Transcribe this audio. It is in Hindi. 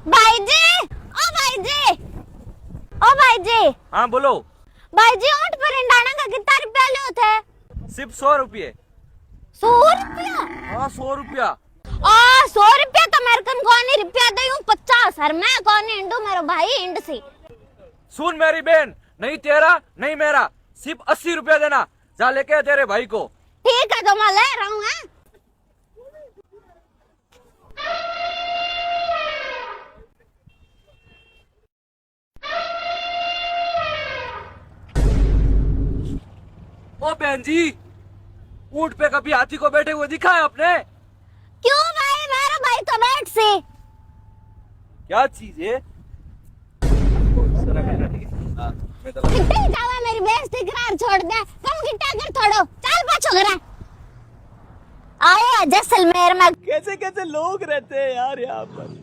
भाई जी, ओ भाई जी, ओ भाई जी। हाँ बोलो। भाई जी ऊँट पर हिंडाना का कितना रुपया लो थे? सिर्फ 100 रुपये। 100 रुपया? हाँ 100 रुपया। 100 रुपया तो मेरे कन कौन रुपया दे 50 सर मैं कौन हिंडू मेरा भाई हिंड सी। सुन मेरी बहन, नहीं तेरा नहीं मेरा, सिर्फ 80 रुपया देना। जा लेके आ तेरे भाई को। ठीक है तो मैं ले रहा हूँ। ओ बहन जी, ऊंट पे कभी हाथी को बैठे हुए दिखा है आपने? क्यों भाई मेरा भाई तो बैठ से। क्या चीज है? कितनी जावा मेरी बेइज्जती करार छोड़ दे कम गिट्टा कर थोड़ो चल पाछो करा। आया जैसलमेर में कैसे कैसे लोग रहते हैं यार यहाँ पर।